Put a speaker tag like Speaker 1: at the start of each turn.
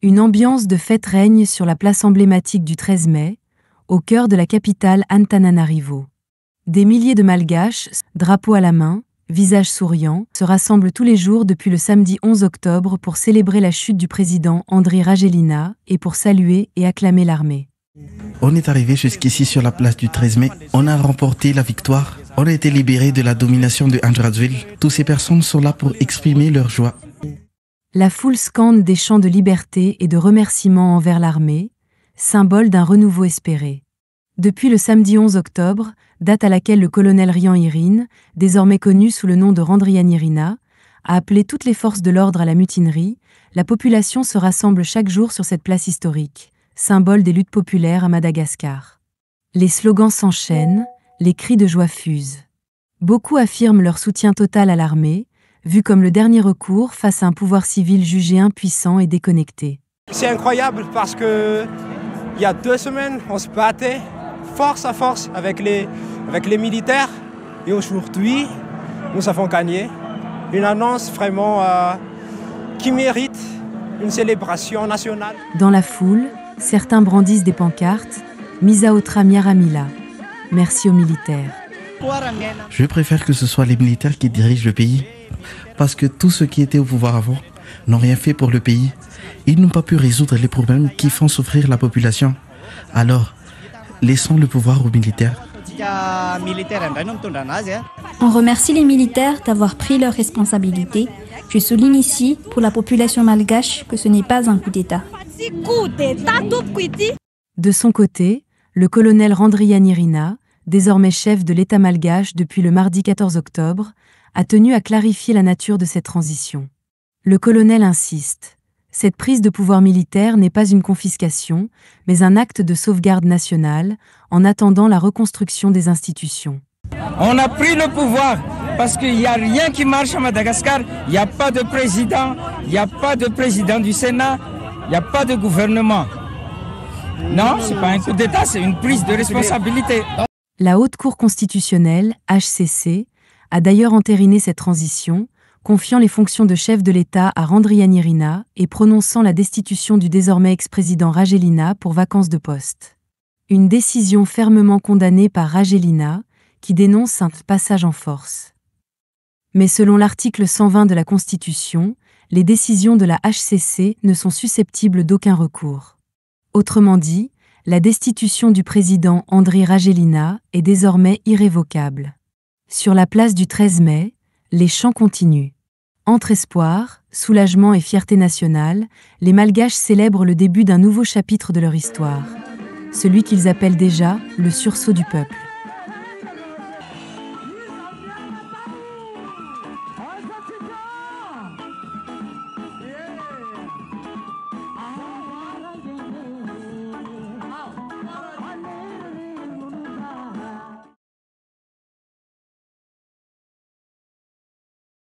Speaker 1: Une ambiance de fête règne sur la place emblématique du 13 mai, au cœur de la capitale Antananarivo. Des milliers de Malgaches, drapeaux à la main, visages souriants, se rassemblent tous les jours depuis le samedi 11 octobre pour célébrer la chute du président Andry Rajoelina et pour saluer et acclamer l'armée.
Speaker 2: On est arrivé jusqu'ici sur la place du 13 mai, on a remporté la victoire, on a été libérés de la domination de Andry Rajoelina. Toutes ces personnes sont là pour exprimer leur joie.
Speaker 1: La foule scande des chants de liberté et de remerciements envers l'armée, symbole d'un renouveau espéré. Depuis le samedi 11 octobre, date à laquelle le colonel Rian Irine, désormais connu sous le nom de Randrianirina, a appelé toutes les forces de l'ordre à la mutinerie, la population se rassemble chaque jour sur cette place historique, symbole des luttes populaires à Madagascar. Les slogans s'enchaînent, les cris de joie fusent. Beaucoup affirment leur soutien total à l'armée, vu comme le dernier recours face à un pouvoir civil jugé impuissant et déconnecté.
Speaker 3: C'est incroyable parce que il y a 2 semaines, on se battait force à force avec les militaires et aujourd'hui, nous avons gagné. Une annonce vraiment qui mérite une célébration nationale.
Speaker 1: Dans la foule, certains brandissent des pancartes « Misaotra Miaramila ». Merci aux militaires.
Speaker 2: Je préfère que ce soit les militaires qui dirigent le pays, parce que tous ceux qui étaient au pouvoir avant n'ont rien fait pour le pays. Ils n'ont pas pu résoudre les problèmes qui font souffrir la population. Alors, laissons le pouvoir aux militaires.
Speaker 4: On remercie les militaires d'avoir pris leurs responsabilités. Je souligne ici, pour la population malgache, que ce n'est pas un coup d'État.
Speaker 1: De son côté, le colonel Randrianirina, désormais chef de l'État malgache depuis le mardi 14 octobre, a tenu à clarifier la nature de cette transition. Le colonel insiste. Cette prise de pouvoir militaire n'est pas une confiscation, mais un acte de sauvegarde nationale, en attendant la reconstruction des institutions.
Speaker 5: On a pris le pouvoir parce qu'il n'y a rien qui marche à Madagascar. Il n'y a pas de président, il n'y a pas de président du Sénat, il n'y a pas de gouvernement. Non, ce n'est pas un coup d'État, c'est une prise de responsabilité.
Speaker 1: La Haute Cour constitutionnelle, HCC, a d'ailleurs entériné cette transition, confiant les fonctions de chef de l'État à Randrianirina et prononçant la destitution du désormais ex-président Rajoelina pour vacance de poste. Une décision fermement condamnée par Rajoelina, qui dénonce un passage en force. Mais selon l'article 120 de la Constitution, les décisions de la HCC ne sont susceptibles d'aucun recours. Autrement dit, la destitution du président Andry Rajoelina est désormais irrévocable. Sur la place du 13 mai, les chants continuent. Entre espoir, soulagement et fierté nationale, les Malgaches célèbrent le début d'un nouveau chapitre de leur histoire. Celui qu'ils appellent déjà le sursaut du peuple.